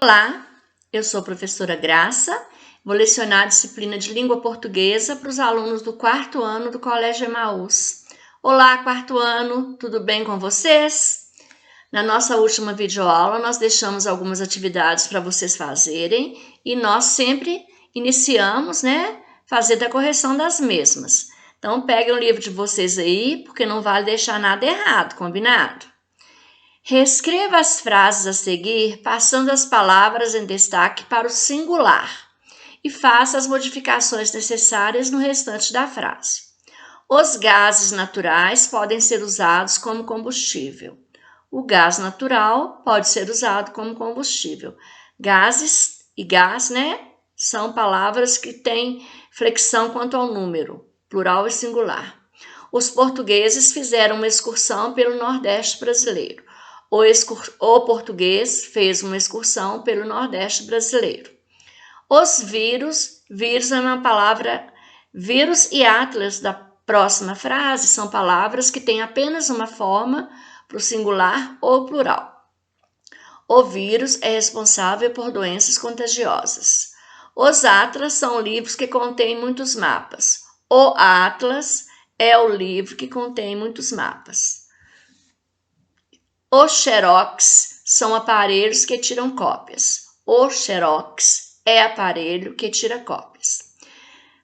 Olá, eu sou a professora Graça, vou lecionar a disciplina de língua portuguesa para os alunos do quarto ano do Colégio Emaús. Olá, quarto ano, tudo bem com vocês? Na nossa última videoaula, nós deixamos algumas atividades para vocês fazerem e nós sempre iniciamos, fazendo a correção das mesmas. Então, peguem o livro de vocês aí, porque não vale deixar nada errado, combinado? Reescreva as frases a seguir, passando as palavras em destaque para o singular e faça as modificações necessárias no restante da frase. Os gases naturais podem ser usados como combustível. O gás natural pode ser usado como combustível. Gases e gás, são palavras que têm flexão quanto ao número, plural e singular. Os portugueses fizeram uma excursão pelo Nordeste brasileiro. O português fez uma excursão pelo Nordeste brasileiro. Os vírus é uma palavra, vírus e atlas da próxima frase são palavras que têm apenas uma forma para o singular ou plural. O vírus é responsável por doenças contagiosas. Os atlas são livros que contêm muitos mapas. O atlas é o livro que contém muitos mapas. Os xerox são aparelhos que tiram cópias. O xerox é aparelho que tira cópias.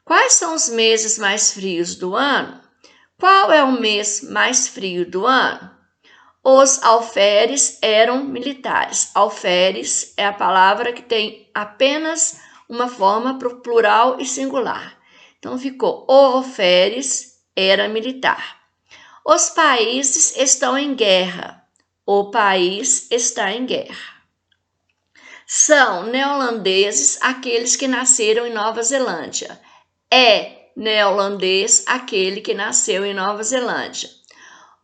Quais são os meses mais frios do ano? Qual é o mês mais frio do ano? Os alferes eram militares. Alferes é a palavra que tem apenas uma forma para o plural e singular. Então ficou: o alferes era militar. Os países estão em guerra. O país está em guerra. São neerlandeses aqueles que nasceram em Nova Zelândia. É neerlandês aquele que nasceu em Nova Zelândia.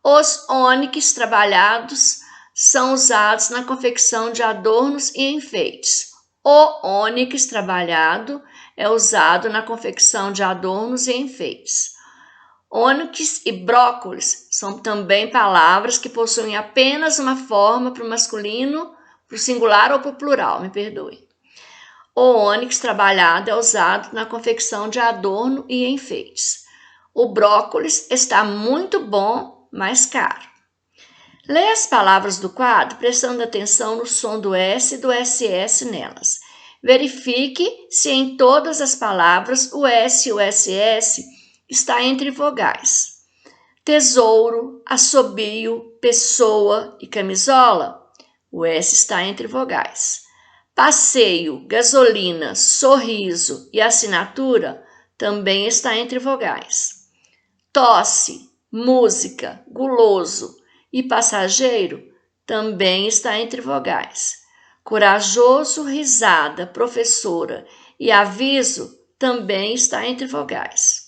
Os ônix trabalhados são usados na confecção de adornos e enfeites. O ônix trabalhado é usado na confecção de adornos e enfeites. Ônix e brócolis são também palavras que possuem apenas uma forma para o masculino, para o singular ou para o plural, me perdoe. O ônix trabalhado é usado na confecção de adorno e enfeites. O brócolis está muito bom, mas caro. Leia as palavras do quadro prestando atenção no som do S e do SS nelas. Verifique se em todas as palavras o S e o SS está entre vogais. Tesouro, assobio, pessoa e camisola, o S está entre vogais. Passeio, gasolina, sorriso e assinatura também está entre vogais. Tosse, música, guloso e passageiro também está entre vogais. Corajoso, risada, professora e aviso também está entre vogais.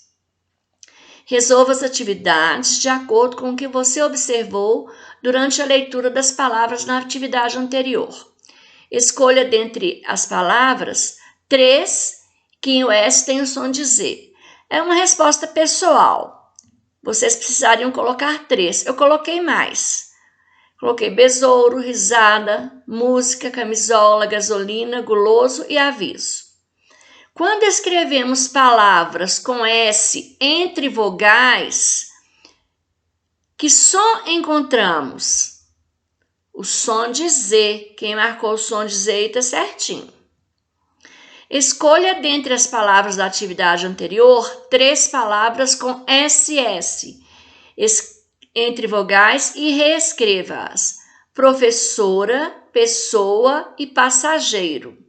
Resolva as atividades de acordo com o que você observou durante a leitura das palavras na atividade anterior. Escolha dentre as palavras 3 que o S tem o som de Z. É uma resposta pessoal. Vocês precisariam colocar 3. Eu coloquei mais. Coloquei besouro, risada, música, camisola, gasolina, guloso e aviso. Quando escrevemos palavras com S entre vogais, que som encontramos? O som de Z. Quem marcou o som de Z está certinho. Escolha dentre as palavras da atividade anterior 3 palavras com SS entre vogais e reescreva-as: professora, pessoa e passageiro.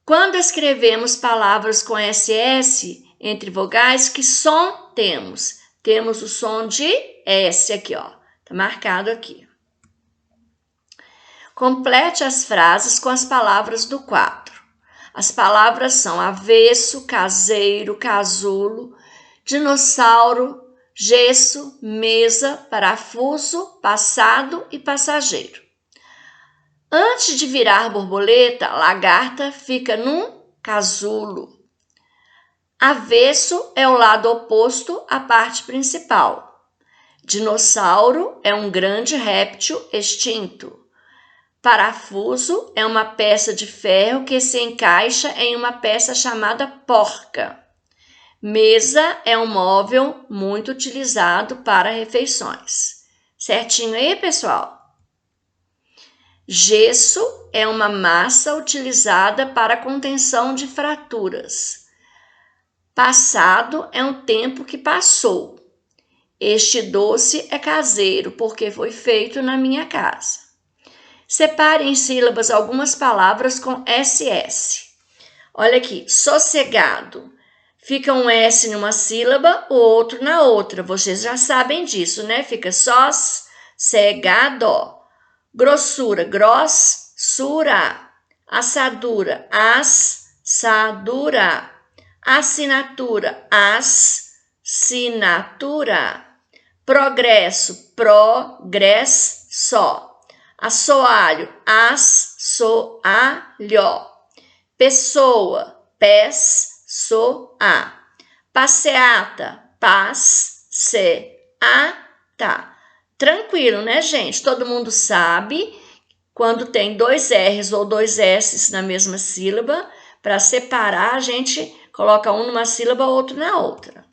Quando escrevemos palavras com SS entre vogais, que som temos? Temos o som de S aqui, ó. Tá marcado aqui. Complete as frases com as palavras do quadro. As palavras são avesso, caseiro, casulo, dinossauro, gesso, mesa, parafuso, passado e passageiro. Antes de virar borboleta, lagarta fica num casulo. Avesso é o lado oposto à parte principal. Dinossauro é um grande réptil extinto. Parafuso é uma peça de ferro que se encaixa em uma peça chamada porca. Mesa é um móvel muito utilizado para refeições. Certinho aí, pessoal? Gesso é uma massa utilizada para contenção de fraturas. Passado é um tempo que passou. Este doce é caseiro porque foi feito na minha casa. Separe em sílabas algumas palavras com SS. Olha aqui, sossegado. Fica um S numa sílaba, o outro na outra. Vocês já sabem disso, né? Fica sossegado. Grossura, grossura. Assadura, assadura. Assinatura, assinatura. Progresso, progresso. Assoalho, assoalho. Pessoa, pessoa. Passeata, passeata. Tranquilo, né, gente? Todo mundo sabe quando tem dois R's ou dois S's na mesma sílaba, para separar, a gente coloca um numa sílaba, outro na outra.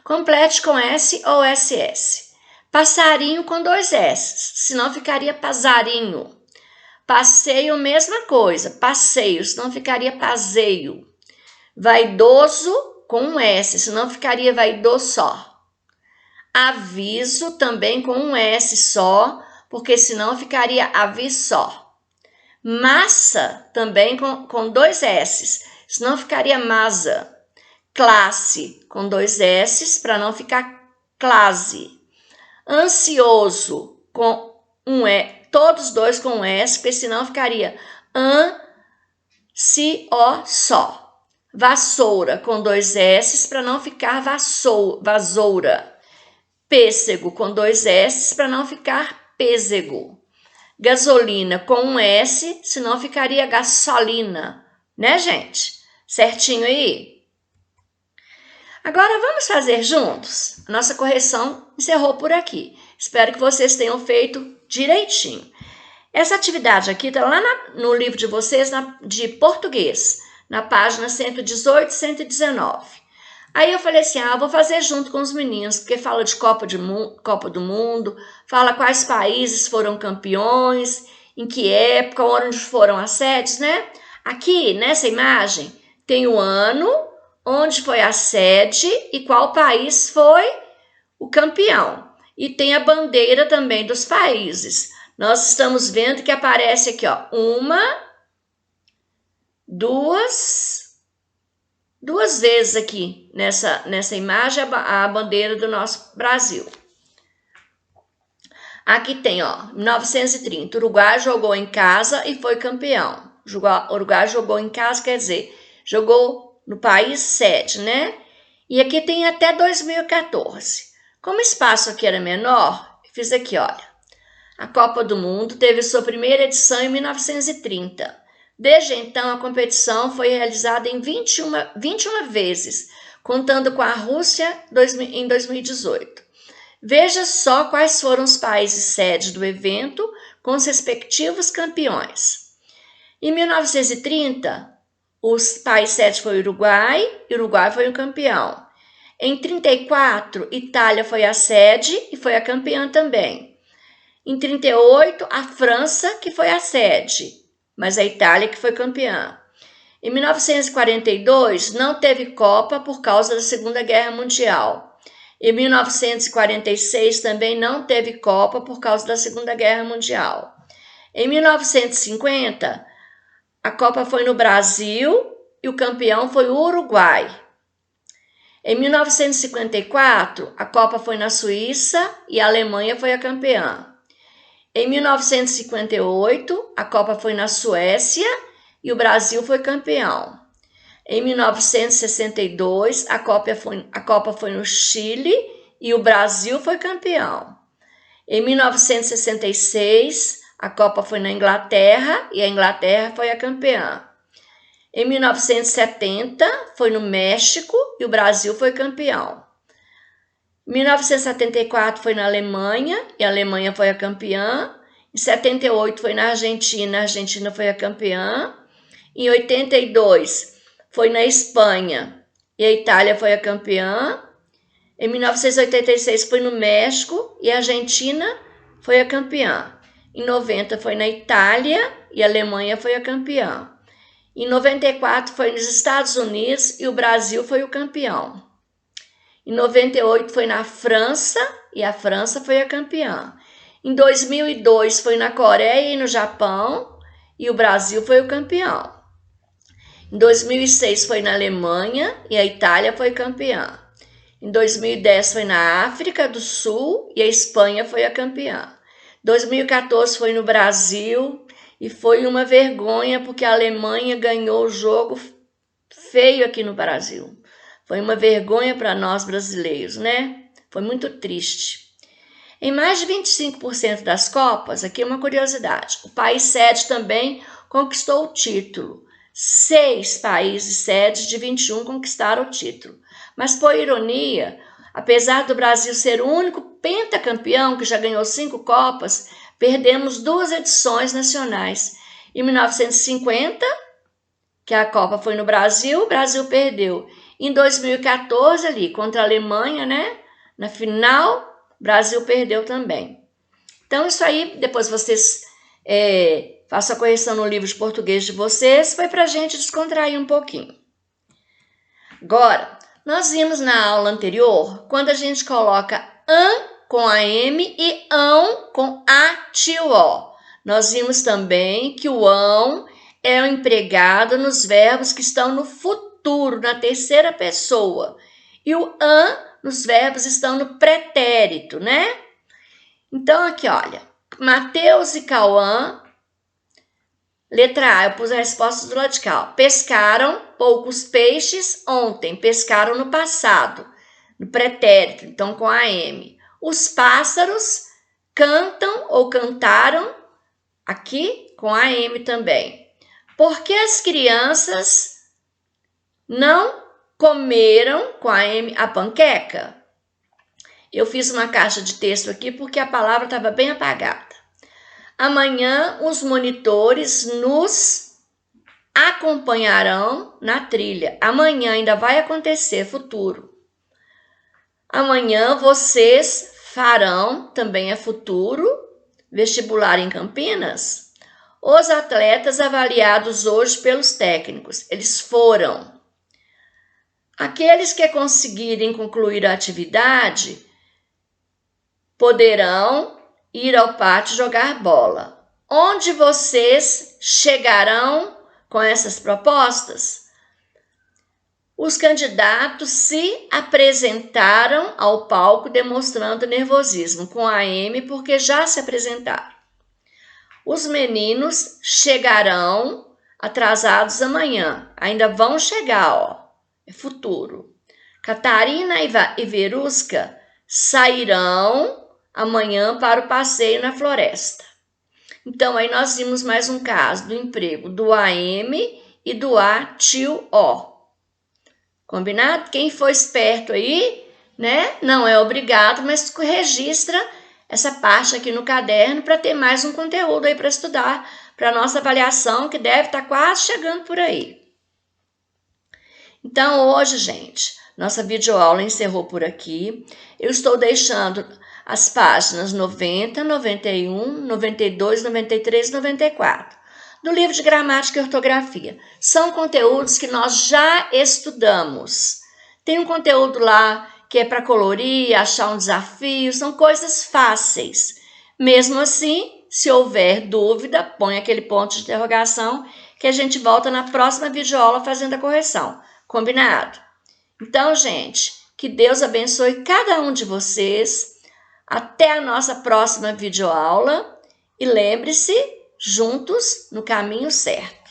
Complete com S ou SS. Passarinho com dois S, senão ficaria passarinho. Passeio, mesma coisa, passeio, senão ficaria passeio. Vaidoso com um S, senão ficaria vaidoso. Aviso também com um S só, porque senão ficaria aviso. Massa também com dois S, senão ficaria masa. Classe com dois S, para não ficar classe. Ansioso com um E, todos dois com um S, porque senão ficaria só. Vassoura com dois S, para não ficar vasoura. Pêssego com dois S, para não ficar pêssego. Gasolina com um S, senão ficaria gasolina, né, gente? Certinho aí? Agora vamos fazer juntos? A nossa correção encerrou por aqui. Espero que vocês tenham feito direitinho. Essa atividade aqui está lá no livro de vocês de português, na página 118 e 119. Aí eu falei assim, vou fazer junto com os meninos, porque fala de Copa do Mundo, fala quais países foram campeões, em que época, onde foram as sedes, né? Aqui, nessa imagem, tem o ano, onde foi a sede e qual país foi o campeão. E tem a bandeira também dos países. Nós estamos vendo que aparece aqui, ó, duas vezes aqui nessa imagem a bandeira do nosso Brasil. Aqui tem, ó, 1930, o Uruguai jogou em casa e foi campeão. O Uruguai jogou em casa, quer dizer, jogou no país sede, né? E aqui tem até 2014. Como o espaço aqui era menor, fiz aqui, olha. A Copa do Mundo teve sua primeira edição em 1930. Desde então, a competição foi realizada em 21 vezes, contando com a Rússia em 2018. Veja só quais foram os países sede do evento com os respectivos campeões. Em 1930, os países sede foi o Uruguai, e o Uruguai foi o campeão. Em 34, Itália foi a sede e foi a campeã também. Em 38, a França, que foi a sede, mas a Itália que foi campeã. Em 1942, não teve Copa por causa da Segunda Guerra Mundial. Em 1946, também não teve Copa por causa da Segunda Guerra Mundial. Em 1950, a Copa foi no Brasil e o campeão foi o Uruguai. Em 1954, a Copa foi na Suíça e a Alemanha foi a campeã. Em 1958, a Copa foi na Suécia e o Brasil foi campeão. Em 1962, a Copa foi no Chile e o Brasil foi campeão. Em 1966, a Copa foi na Inglaterra e a Inglaterra foi a campeã. Em 1970, foi no México e o Brasil foi campeão. Em 1974, foi na Alemanha e a Alemanha foi a campeã. Em 78 foi na Argentina, a Argentina foi a campeã. Em 82 foi na Espanha e a Itália foi a campeã. Em 1986 foi no México e a Argentina foi a campeã. Em 90 foi na Itália e a Alemanha foi a campeã. Em 94 foi nos Estados Unidos e o Brasil foi o campeão. Em 98 foi na França e a França foi a campeã. Em 2002 foi na Coreia e no Japão e o Brasil foi o campeão. Em 2006 foi na Alemanha e a Itália foi campeã. Em 2010 foi na África do Sul e a Espanha foi a campeã. 2014 foi no Brasil e foi uma vergonha porque a Alemanha ganhou o jogo feio aqui no Brasil. Foi uma vergonha para nós brasileiros, né? Foi muito triste. Em mais de 25% das Copas, aqui uma curiosidade, o país sede também conquistou o título. 6 países sedes de 21 conquistaram o título. Mas, por ironia, apesar do Brasil ser o único pentacampeão que já ganhou 5 Copas, perdemos 2 edições nacionais. Em 1950, que a Copa foi no Brasil, o Brasil perdeu. Em 2014, ali, contra a Alemanha, né? Na final, o Brasil perdeu também. Então, isso aí, depois vocês façam a correção no livro de português de vocês, foi para a gente descontrair um pouquinho. Agora, nós vimos na aula anterior, quando a gente coloca an com a M e ão com a tio O. Nós vimos também que o ão é empregado nos verbos que estão no futuro, na terceira pessoa. E o an nos verbos estão no pretérito, né? Então, aqui, olha, Mateus e Cauã, letra A, eu pus a resposta do lado de cá. Pescaram poucos peixes ontem, pescaram no passado, no pretérito, então com a M. Os pássaros cantam ou cantaram, aqui com a M também. Por que as crianças não comeram, com a M, a panqueca? Eu fiz uma caixa de texto aqui porque a palavra estava bem apagada. Amanhã os monitores nos acompanharão na trilha. Amanhã ainda vai acontecer, futuro. Amanhã vocês farão, também é futuro, vestibular em Campinas. Os atletas avaliados hoje pelos técnicos, eles foram. Aqueles que conseguirem concluir a atividade poderão ir ao pátio jogar bola. Onde vocês chegarão com essas propostas? Os candidatos se apresentaram ao palco demonstrando nervosismo, com a M, porque já se apresentaram. Os meninos chegarão atrasados amanhã. Ainda vão chegar, ó. É futuro. Catarina e Verusca sairão amanhã para o passeio na floresta. Então, aí nós vimos mais um caso do emprego do AM e do A-tio-O. Combinado? Quem for esperto aí, né? Não é obrigado, mas registra essa parte aqui no caderno para ter mais um conteúdo aí para estudar, para a nossa avaliação, que deve estar quase chegando por aí. Então, hoje, gente, nossa videoaula encerrou por aqui. Eu estou deixando as páginas 90, 91, 92, 93 e 94 do livro de gramática e ortografia. São conteúdos que nós já estudamos. Tem um conteúdo lá que é para colorir, achar um desafio, são coisas fáceis. Mesmo assim, se houver dúvida, põe aquele ponto de interrogação que a gente volta na próxima videoaula fazendo a correção. Combinado? Então, gente, que Deus abençoe cada um de vocês. Até a nossa próxima videoaula e lembre-se, juntos no caminho certo.